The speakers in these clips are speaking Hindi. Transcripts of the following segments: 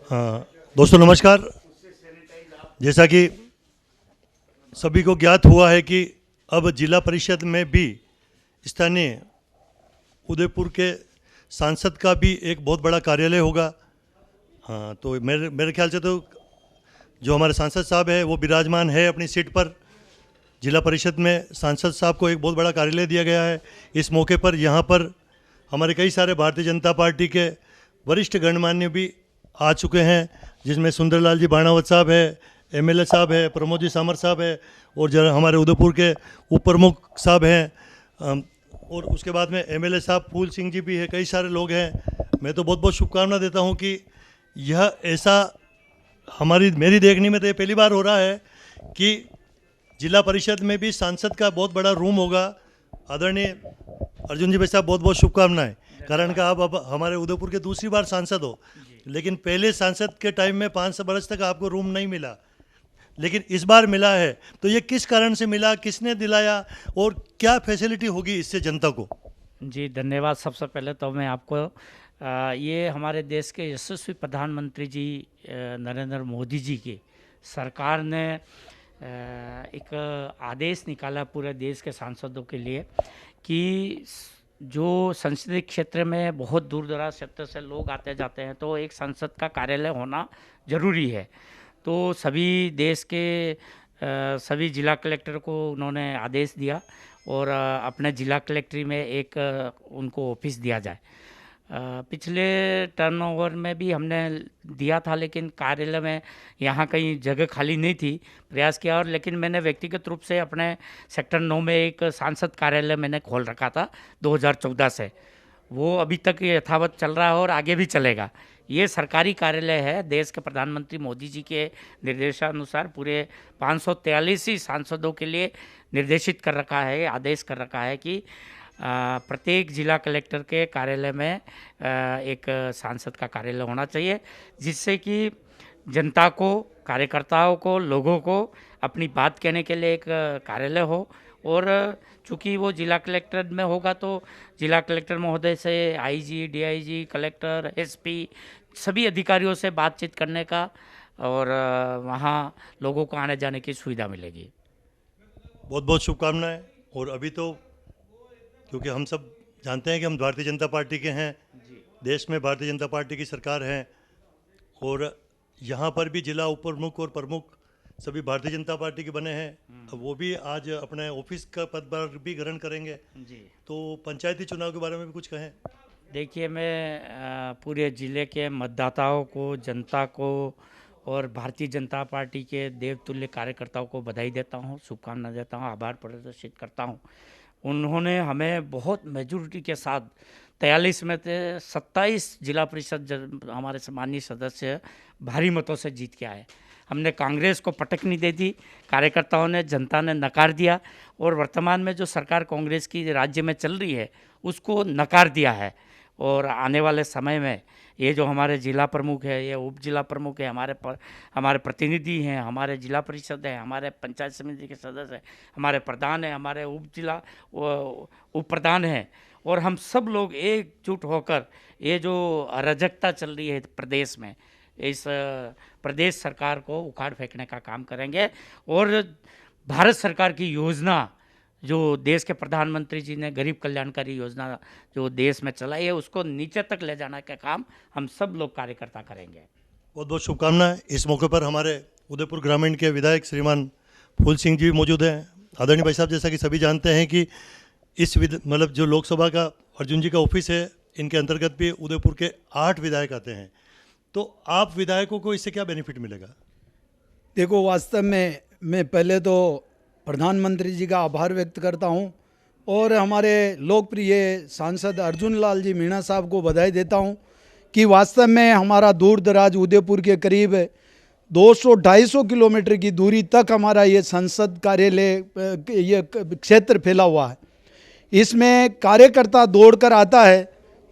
हाँ दोस्तों नमस्कार। जैसा कि सभी को ज्ञात हुआ है कि अब जिला परिषद में भी स्थानीय उदयपुर के सांसद का भी एक बहुत बड़ा कार्यालय होगा। हाँ, तो मेरे ख्याल से तो जो हमारे सांसद साहब है वो विराजमान है अपनी सीट पर। जिला परिषद में सांसद साहब को एक बहुत बड़ा कार्यालय दिया गया है। इस मौके पर यहाँ पर हमारे कई सारे भारतीय जनता पार्टी के वरिष्ठ गणमान्य भी आ चुके हैं, जिसमें सुंदरलाल जी बाणावत साहब है, एमएलए साहब है, प्रमोद जी सामर साहब है और जरा हमारे उदयपुर के उप प्रमुख साहब हैं, और उसके बाद में एमएलए साहब फूल सिंह जी भी है। कई सारे लोग हैं। मैं तो बहुत बहुत शुभकामना देता हूं कि यह ऐसा मेरी देखने में तो ये पहली बार हो रहा है कि जिला परिषद में भी सांसद का बहुत बड़ा रूम होगा। आदरणीय अर्जुन जी भाई साहब, बहुत बहुत शुभकामनाएं। कारण का आप अब हमारे उदयपुर के दूसरी बार सांसद हो, लेकिन पहले सांसद के टाइम में 5 बरस तक आपको रूम नहीं मिला, लेकिन इस बार मिला है। तो ये किस कारण से मिला, किसने दिलाया और क्या फैसिलिटी होगी इससे जनता को? जी धन्यवाद। सबसे पहले तो मैं आपको ये हमारे देश के यशस्वी प्रधानमंत्री जी नरेंद्र मोदी जी की सरकार ने एक आदेश निकाला पूरे देश के सांसदों के लिए कि जो संसदीय क्षेत्र में बहुत दूर दराज क्षेत्र से लोग आते जाते हैं तो एक संसद का कार्यालय होना ज़रूरी है। तो सभी देश के सभी जिला कलेक्टर को उन्होंने आदेश दिया और अपने जिला कलेक्ट्री में एक उनको ऑफिस दिया जाए। पिछले टर्नओवर में भी हमने दिया था, लेकिन कार्यालय में यहाँ कहीं जगह खाली नहीं थी। प्रयास किया, और लेकिन मैंने व्यक्तिगत रूप से अपने सेक्टर 9 में एक सांसद कार्यालय मैंने खोल रखा था 2014 से। वो अभी तक यथावत चल रहा है और आगे भी चलेगा। ये सरकारी कार्यालय है। देश के प्रधानमंत्री मोदी जी के निर्देशानुसार पूरे 543 ही सांसदों के लिए निर्देशित कर रखा है, आदेश कर रखा है कि प्रत्येक जिला कलेक्टर के कार्यालय में एक सांसद का कार्यालय होना चाहिए, जिससे कि जनता को, कार्यकर्ताओं को, लोगों को अपनी बात कहने के लिए एक कार्यालय हो। और चूँकि वो जिला कलेक्टर में होगा तो जिला कलेक्टर महोदय से आईजी, डीआईजी, कलेक्टर, एसपी सभी अधिकारियों से बातचीत करने का और वहाँ लोगों को आने जाने की सुविधा मिलेगी। बहुत बहुत शुभकामनाएं। और अभी तो क्योंकि हम सब जानते हैं कि हम भारतीय जनता पार्टी के हैं, देश में भारतीय जनता पार्टी की सरकार है, और यहाँ पर भी जिला उप प्रमुख और प्रमुख सभी भारतीय जनता पार्टी के बने हैं। वो भी आज अपने ऑफिस का पदभार भी ग्रहण करेंगे जी। तो पंचायती चुनाव के बारे में भी कुछ कहें। देखिए, मैं पूरे ज़िले के मतदाताओं को, जनता को और भारतीय जनता पार्टी के देवतुल्य कार्यकर्ताओं को बधाई देता हूँ, शुभकामना देता हूँ, आभार प्रदर्शित करता हूँ। उन्होंने हमें बहुत मेजॉरिटी के साथ 43 में से 27 जिला परिषद हमारे सम्मानीय सदस्य भारी मतों से जीत के आए। हमने कांग्रेस को पटक नहीं दे दी, कार्यकर्ताओं ने, जनता ने नकार दिया, और वर्तमान में जो सरकार कांग्रेस की राज्य में चल रही है उसको नकार दिया है। और आने वाले समय में ये जो हमारे जिला प्रमुख है, ये उप जिला प्रमुख है, हमारे प्रतिनिधि हैं, हमारे जिला परिषद है, हमारे पंचायत समिति के सदस्य हैं, हमारे प्रधान हैं, हमारे उप प्रधान हैं, और हम सब लोग एकजुट होकर ये जो अराजकता चल रही है प्रदेश में, इस प्रदेश सरकार को उखाड़ फेंकने का काम करेंगे। और भारत सरकार की योजना जो देश के प्रधानमंत्री जी ने गरीब कल्याणकारी योजना जो देश में चलाई है, उसको नीचे तक ले जाने का काम हम सब लोग कार्यकर्ता करेंगे। बहुत बहुत शुभकामनाएं। इस मौके पर हमारे उदयपुर ग्रामीण के विधायक श्रीमान फूल सिंह जी भी मौजूद हैं। आदरणीय भाई साहब, जैसा कि सभी जानते हैं कि इस मतलब जो लोकसभा का अर्जुन जी का ऑफिस है, इनके अंतर्गत भी उदयपुर के 8 विधायक आते हैं। तो आप विधायकों को इससे क्या बेनिफिट मिलेगा? देखो, वास्तव में मैं पहले तो प्रधानमंत्री जी का आभार व्यक्त करता हूं और हमारे लोकप्रिय सांसद अर्जुन लाल जी मीणा साहब को बधाई देता हूं कि वास्तव में हमारा दूर दराज उदयपुर के करीब 200-250 किलोमीटर की दूरी तक हमारा ये संसद कार्यालय, ये क्षेत्र फैला हुआ है। इसमें कार्यकर्ता दौड़कर आता है।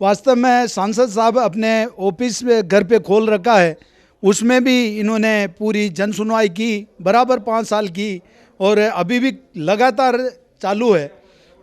वास्तव में सांसद साहब अपने ऑफिस में घर पे खोल रखा है, उसमें भी इन्होंने पूरी जन सुनवाई की, बराबर 5 साल की, और अभी भी लगातार चालू है।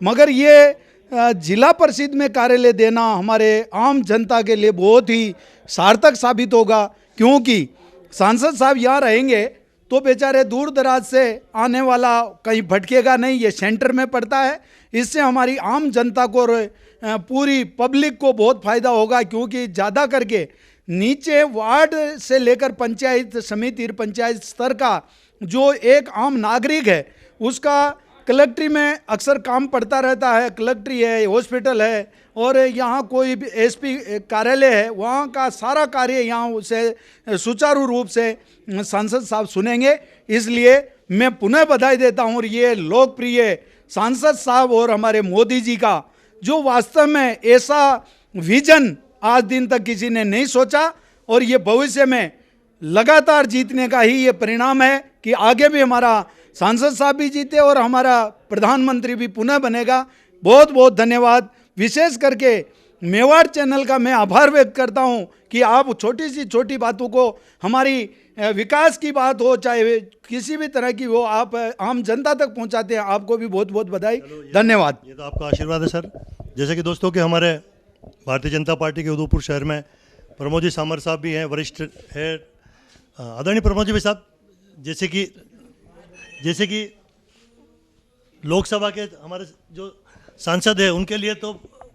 मगर ये जिला परिषद में कार्यालय देना हमारे आम जनता के लिए बहुत ही सार्थक साबित होगा, क्योंकि सांसद साहब यहाँ रहेंगे तो बेचारे दूर दराज से आने वाला कहीं भटकेगा नहीं, ये सेंटर में पड़ता है। इससे हमारी आम जनता को और पूरी पब्लिक को बहुत फ़ायदा होगा, क्योंकि ज़्यादा करके नीचे वार्ड से लेकर पंचायत समिति पंचायत स्तर का जो एक आम नागरिक है उसका कलेक्ट्री में अक्सर काम पड़ता रहता है। कलेक्ट्री है, हॉस्पिटल है और यहाँ कोई भी एसपी कार्यालय है, वहाँ का सारा कार्य यहाँ उसे सुचारू रूप से सांसद साहब सुनेंगे। इसलिए मैं पुनः बधाई देता हूँ। और ये लोकप्रिय सांसद साहब और हमारे मोदी जी का जो वास्तव में ऐसा विजन आज दिन तक किसी ने नहीं सोचा, और ये भविष्य में लगातार जीतने का ही ये परिणाम है कि आगे भी हमारा सांसद साहब भी जीते और हमारा प्रधानमंत्री भी पुनः बनेगा। बहुत बहुत धन्यवाद। विशेष करके मेवाड़ चैनल का मैं आभार व्यक्त करता हूं कि आप छोटी सी छोटी बातों को, हमारी विकास की बात हो चाहे किसी भी तरह की हो, आप आम जनता तक पहुंचाते हैं। आपको भी बहुत बहुत बधाई, धन्यवाद। ये तो आपका आशीर्वाद है सर। जैसे कि दोस्तों के हमारे भारतीय जनता पार्टी के उदयपुर शहर में प्रमोद जी सामर साहब भी हैं, वरिष्ठ है। आदरणीय प्रमोद जी भाई साहब, जैसे कि लोकसभा के हमारे जो सांसद है उनके लिए तो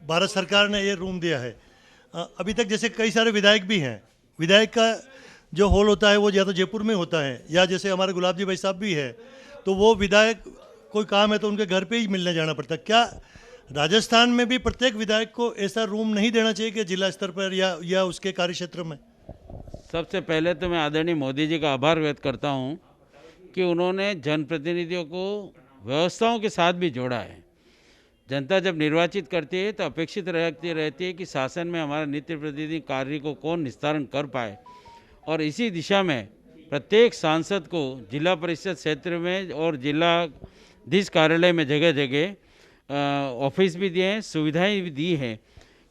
भारत सरकार ने ये रूम दिया है। अभी तक जैसे कई सारे विधायक भी हैं, विधायक का जो हॉल होता है वो या तो जयपुर में होता है, या जैसे हमारे गुलाब जी भाई साहब भी है तो वो विधायक कोई काम है तो उनके घर पे ही मिलने जाना पड़ता है। क्या राजस्थान में भी प्रत्येक विधायक को ऐसा रूम नहीं देना चाहिए कि जिला स्तर पर या उसके कार्य क्षेत्र में? सबसे पहले तो मैं आदरणीय मोदी जी का आभार व्यक्त करता हूं कि उन्होंने जनप्रतिनिधियों को व्यवस्थाओं के साथ भी जोड़ा है। जनता जब निर्वाचित करती है तो अपेक्षित रहती है कि शासन में हमारा नित्य प्रतिदिन कार्य को कौन निस्तारण कर पाए, और इसी दिशा में प्रत्येक सांसद को जिला परिषद क्षेत्र में और जिलाधीश कार्यालय में जगह जगह ऑफिस भी दिए हैं, सुविधाएं भी दी हैं।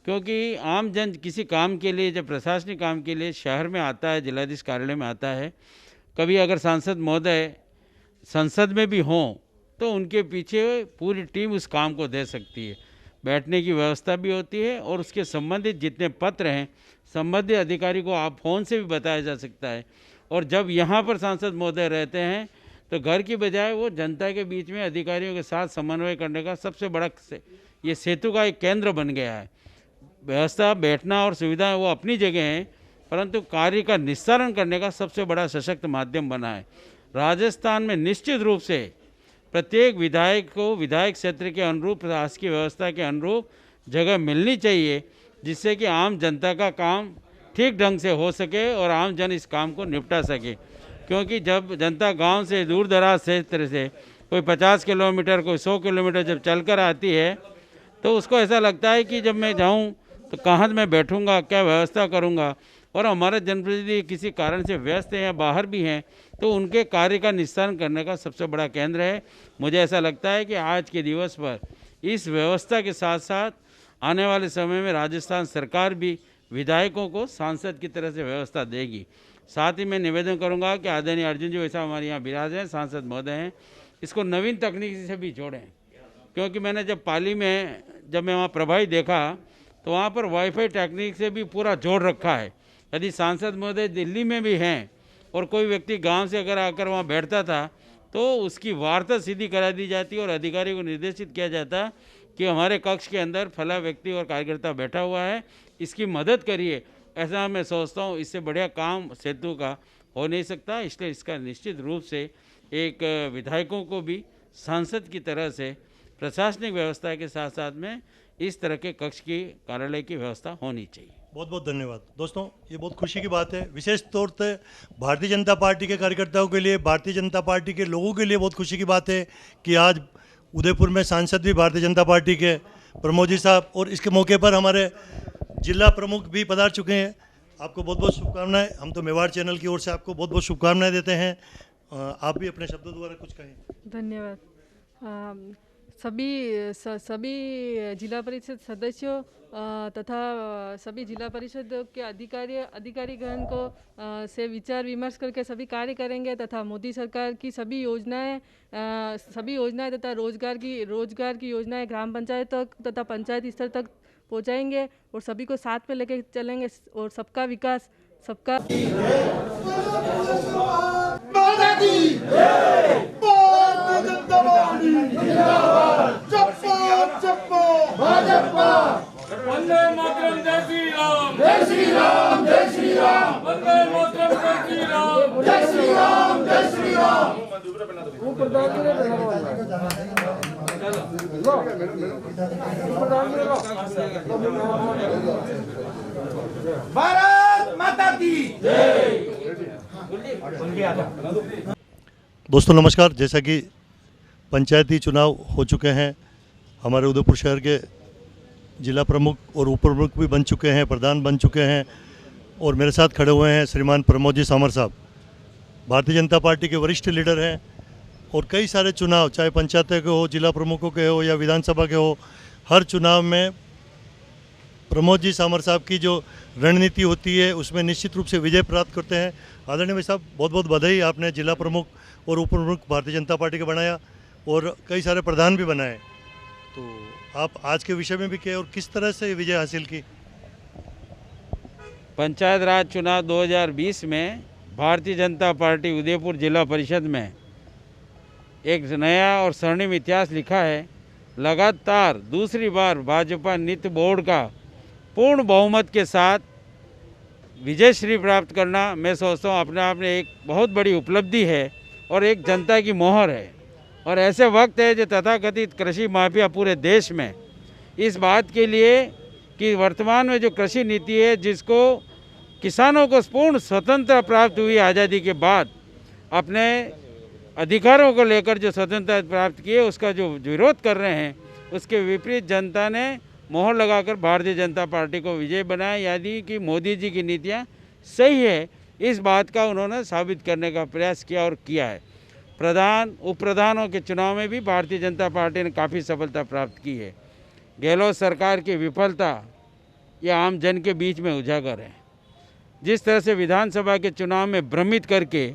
क्योंकि आम जन किसी काम के लिए, जब प्रशासनिक काम के लिए शहर में आता है, जिलाधीश कार्यालय में आता है, कभी अगर सांसद महोदय संसद में भी हों तो उनके पीछे पूरी टीम उस काम को दे सकती है। बैठने की व्यवस्था भी होती है और उसके संबंधित जितने पत्र हैं संबंधित अधिकारी को आप फ़ोन से भी बताया जा सकता है। और जब यहाँ पर सांसद महोदय रहते हैं तो घर की बजाय वो जनता के बीच में अधिकारियों के साथ समन्वय करने का सबसे बड़ा ये सेतु का एक केंद्र बन गया है। व्यवस्था, बैठना और सुविधा वो अपनी जगह हैं, परंतु कार्य का निस्तारण करने का सबसे बड़ा सशक्त माध्यम बना है। राजस्थान में निश्चित रूप से प्रत्येक विधायक को विधायक क्षेत्र के अनुरूप, प्रशासकीय व्यवस्था के अनुरूप जगह मिलनी चाहिए, जिससे कि आम जनता का काम ठीक ढंग से हो सके और आम जन इस काम को निपटा सके। क्योंकि जब जनता गांव से, दूर दराज क्षेत्र से कोई 50 किलोमीटर, कोई 100 किलोमीटर जब चलकर आती है तो उसको ऐसा लगता है कि जब मैं जाऊं तो कहाँ मैं बैठूंगा, क्या व्यवस्था करूंगा। और हमारे जनप्रतिनिधि किसी कारण से व्यस्त हैं या बाहर भी हैं तो उनके कार्य का निस्तारण करने का सबसे बड़ा केंद्र है। मुझे ऐसा लगता है कि आज के दिवस पर इस व्यवस्था के साथ साथ आने वाले समय में राजस्थान सरकार भी विधायकों को सांसद की तरह से व्यवस्था देगी। साथ ही मैं निवेदन करूंगा कि आदरणीय अर्जुन जी वैसा हमारे यहाँ विराज हैं, सांसद महोदय हैं, इसको नवीन तकनीक से भी जोड़ें। क्योंकि मैंने जब पाली में जब मैं वहाँ प्रभारी देखा तो वहाँ पर वाईफाई टेक्निक से भी पूरा जोड़ रखा है। यदि सांसद महोदय दिल्ली में भी हैं और कोई व्यक्ति गांव से अगर आकर वहाँ बैठता था तो उसकी वार्ता सीधी करा दी जाती और अधिकारी को निर्देशित किया जाता कि हमारे कक्ष के अंदर फला व्यक्ति और कार्यकर्ता बैठा हुआ है, इसकी मदद करिए। ऐसा मैं सोचता हूँ इससे बढ़िया काम सेतु का हो नहीं सकता। इसलिए इसका निश्चित रूप से एक विधायकों को भी सांसद की तरह से प्रशासनिक व्यवस्था के साथ साथ में इस तरह के कक्ष की कार्यालय की व्यवस्था होनी चाहिए। बहुत बहुत धन्यवाद दोस्तों, ये बहुत खुशी की बात है। विशेष तौर से भारतीय जनता पार्टी के कार्यकर्ताओं के लिए, भारतीय जनता पार्टी के लोगों के लिए बहुत खुशी की बात है कि आज उदयपुर में सांसद भी भारतीय जनता पार्टी के प्रमोद जी साहब, और इसके मौके पर हमारे जिला प्रमुख भी पधार चुके हैं। आपको बहुत बहुत शुभकामनाएं। हम तो मेवाड़ चैनल की ओर से आपको बहुत बहुत शुभकामनाएं देते हैं। आप भी अपने शब्दों द्वारा कुछ कहें। धन्यवाद। सभी जिला परिषद सदस्यों तथा सभी जिला परिषद के अधिकारीगण को से विचार विमर्श करके सभी कार्य करेंगे तथा मोदी सरकार की सभी योजनाएं तथा रोजगार की योजनाएं ग्राम पंचायत तक तथा पंचायत स्तर तक पहुंचाएंगे और सभी को साथ में लेकर चलेंगे और सबका विकास सबका वंदे मातरम जय श्री राम जय श्री राम जय श्री राम वंदे मातरम जय श्री राम जय श्री राम जय श्री राम भारत माता की दोस्तों नमस्कार। जैसा कि पंचायती चुनाव हो चुके हैं, हमारे उदयपुर शहर के जिला प्रमुख और उप प्रमुख भी बन चुके हैं, प्रधान बन चुके हैं और मेरे साथ खड़े हुए हैं श्रीमान प्रमोद जी सामर साहब। भारतीय जनता पार्टी के वरिष्ठ लीडर हैं और कई सारे चुनाव, चाहे पंचायत के हो, जिला प्रमुखों के हो या विधानसभा के हो, हर चुनाव में प्रमोद जी सामर साहब की जो रणनीति होती है उसमें निश्चित रूप से विजय प्राप्त करते हैं। आदरणीय भाई साहब, बहुत बहुत बधाई, आपने जिला प्रमुख और उप प्रमुख भारतीय जनता पार्टी का बनाया और कई सारे प्रधान भी बनाए। तो आप आज के विषय में भी क्या और किस तरह से विजय हासिल की? पंचायत राज चुनाव 2020 में भारतीय जनता पार्टी उदयपुर जिला परिषद में एक नया और स्वर्णिम इतिहास लिखा है। लगातार दूसरी बार भाजपा नित्य बोर्ड का पूर्ण बहुमत के साथ विजय श्री प्राप्त करना, मैं सोचता हूँ अपने आप में एक बहुत बड़ी उपलब्धि है और एक जनता की मोहर है। और ऐसे वक्त है जो तथाकथित कृषि माफिया पूरे देश में इस बात के लिए कि वर्तमान में जो कृषि नीति है, जिसको किसानों को पूर्ण स्वतंत्रता प्राप्त हुई आज़ादी के बाद, अपने अधिकारों को लेकर जो स्वतंत्रता प्राप्त की है उसका जो विरोध कर रहे हैं, उसके विपरीत जनता ने मोहर लगाकर भारतीय जनता पार्टी को विजय बनाया। यानी कि मोदी जी की नीतियाँ सही है, इस बात का उन्होंने साबित करने का प्रयास किया और किया है। प्रधान उप प्रधानों के चुनाव में भी भारतीय जनता पार्टी ने काफ़ी सफलता प्राप्त की है। गहलोत सरकार की विफलता ये आम जन के बीच में उजागर है। जिस तरह से विधानसभा के चुनाव में भ्रमित करके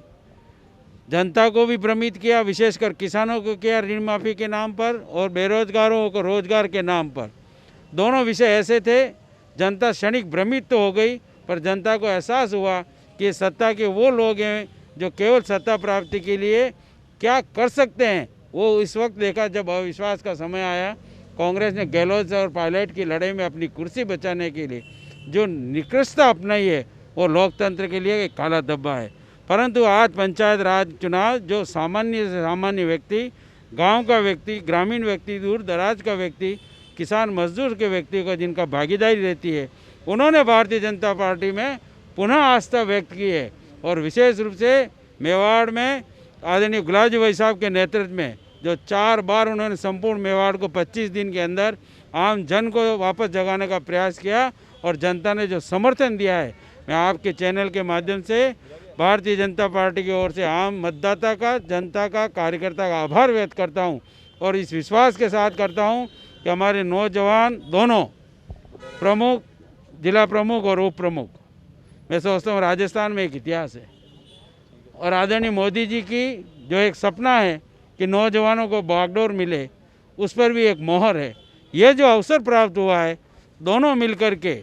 जनता को भी भ्रमित किया, विशेषकर किसानों को किया ऋण माफ़ी के नाम पर और बेरोजगारों को रोजगार के नाम पर। दोनों विषय ऐसे थे, जनता क्षणिक भ्रमित तो हो गई, पर जनता को एहसास हुआ कि सत्ता के वो लोग हैं जो केवल सत्ता प्राप्ति के लिए क्या कर सकते हैं। वो इस वक्त देखा जब अविश्वास का समय आया। कांग्रेस ने गहलोत और पायलट की लड़ाई में अपनी कुर्सी बचाने के लिए जो निकृष्टता अपनाई है, वो लोकतंत्र के लिए एक काला धब्बा है। परंतु आज पंचायत राज चुनाव जो सामान्य से सामान्य व्यक्ति, गांव का व्यक्ति, ग्रामीण व्यक्ति, दूर दराज का व्यक्ति, किसान मजदूर के व्यक्ति को जिनका भागीदारी रहती है, उन्होंने भारतीय जनता पार्टी में पुनः आस्था व्यक्त की है। और विशेष रूप से मेवाड़ में आदरणीय गुलाबजी भाई साहब के नेतृत्व में जो 4 बार उन्होंने संपूर्ण मेवाड़ को 25 दिन के अंदर आम जन को वापस जगाने का प्रयास किया और जनता ने जो समर्थन दिया है, मैं आपके चैनल के माध्यम से भारतीय जनता पार्टी की ओर से आम मतदाता का, जनता का, कार्यकर्ता का आभार व्यक्त करता हूं और इस विश्वास के साथ करता हूं कि हमारे नौजवान दोनों प्रमुख, जिला प्रमुख और उप प्रमुख, मैं सोचता हूँ राजस्थान में एक इतिहास है। और आदरणीय मोदी जी की जो एक सपना है कि नौजवानों को बागडोर मिले, उस पर भी एक मोहर है। ये जो अवसर प्राप्त हुआ है, दोनों मिलकर के,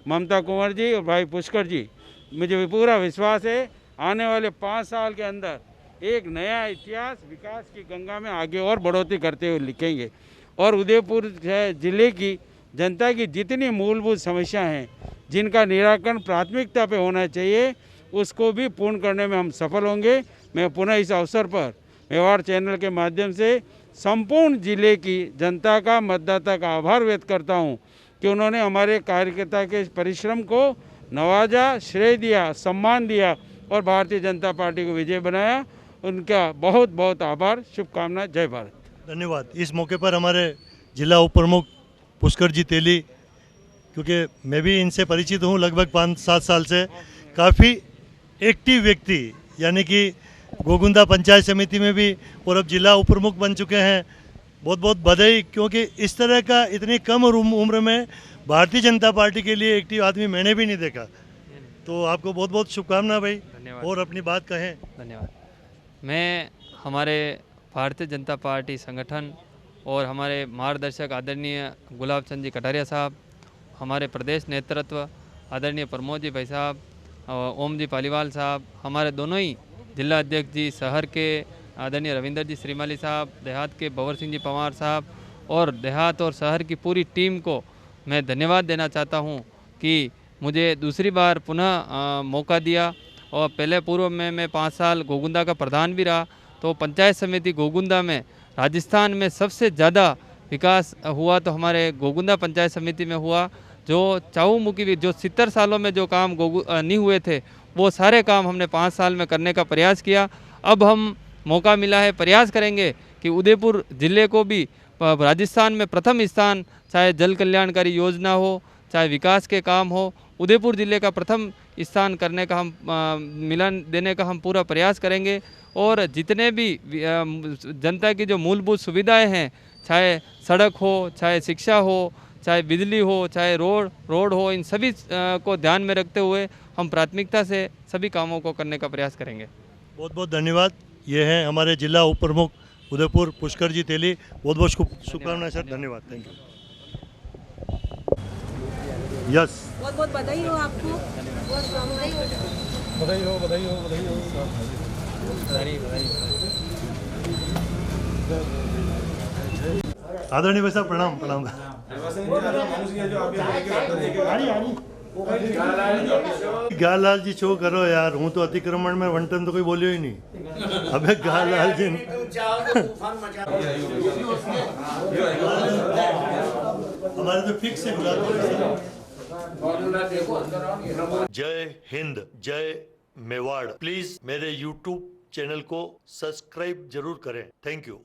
ममता कुंवर जी और भाई पुष्कर जी, मुझे पूरा विश्वास है आने वाले 5 साल के अंदर एक नया इतिहास विकास की गंगा में आगे और बढ़ोतरी करते हुए लिखेंगे। और उदयपुर जिले की जनता की जितनी मूलभूत समस्याएं हैं, जिनका निराकरण प्राथमिकता पे होना चाहिए, उसको भी पूर्ण करने में हम सफल होंगे। मैं पुनः इस अवसर पर मेवाड़ चैनल के माध्यम से संपूर्ण जिले की जनता का, मतदाता का आभार व्यक्त करता हूं कि उन्होंने हमारे कार्यकर्ता के परिश्रम को नवाजा, श्रेय दिया, सम्मान दिया और भारतीय जनता पार्टी को विजय बनाया। उनका बहुत बहुत आभार, शुभकामनाएं, जय भारत। धन्यवाद। इस मौके पर हमारे जिला उप प्रमुख पुष्कर जी तेली, क्योंकि मैं भी इनसे परिचित हूँ लगभग 5-7 साल से, काफ़ी एक्टिव व्यक्ति, यानी कि गोगुंदा पंचायत समिति में भी और अब जिला उप प्रमुख बन चुके हैं। बहुत बहुत बधाई, क्योंकि इस तरह का इतनी कम उम्र में भारतीय जनता पार्टी के लिए एक्टिव आदमी मैंने भी नहीं देखा। तो आपको बहुत बहुत शुभकामनाएं भाई। धन्यवाद। और अपनी बात कहें। धन्यवाद। मैं हमारे भारतीय जनता पार्टी संगठन और हमारे मार्गदर्शक आदरणीय गुलाब चंद जी कटारिया साहब, हमारे प्रदेश नेतृत्व आदरणीय प्रमोद जी भाई साहब, ओम जी पालीवाल साहब, हमारे दोनों ही जिला अध्यक्ष जी शहर के आदरणीय रविंदर जी श्रीमाली साहब, देहात के भंवर सिंह जी पवार साहब और देहात और शहर की पूरी टीम को मैं धन्यवाद देना चाहता हूं कि मुझे दूसरी बार पुनः मौका दिया। और पहले पूर्व में मैं 5 साल गोगुंदा का प्रधान भी रहा। तो पंचायत समिति गोगुंदा में राजस्थान में सबसे ज़्यादा विकास हुआ तो हमारे गोगुंदा पंचायत समिति में हुआ। जो चाऊमुखी जो 70 सालों में जो काम नहीं हुए थे वो सारे काम हमने 5 साल में करने का प्रयास किया। अब हम मौका मिला है, प्रयास करेंगे कि उदयपुर ज़िले को भी राजस्थान में प्रथम स्थान, चाहे जल कल्याणकारी योजना हो, चाहे विकास के काम हो, उदयपुर ज़िले का प्रथम स्थान करने का हम मिलन देने का हम पूरा प्रयास करेंगे। और जितने भी जनता की जो मूलभूत सुविधाएं हैं, चाहे सड़क हो, चाहे शिक्षा हो, चाहे बिजली हो, चाहे रोड हो, इन सभी को ध्यान में रखते हुए हम प्राथमिकता से सभी कामों को करने का प्रयास करेंगे। बहुत बहुत धन्यवाद। ये हैं हमारे जिला उप प्रमुख उदयपुर पुष्कर जी तेली। बहुत बहुत शुभकामनाएं सर। धन्यवाद। Thank you. यस, बहुत बहुत बधाई हो आपको। बधाई हो, बधाई हो, बधाई हो। आदरणीय भाई साहब प्रणाम प्रणाम। गालाल जी छो करो यार, हूँ तो अतिक्रमण में वंटन तो कोई बोलियो ही नहीं। अबे गालाल जी हमारे तो फिक्स है। जय हिंद, जय मेवाड़। प्लीज मेरे YouTube चैनल को सब्सक्राइब जरूर करें। Thank you.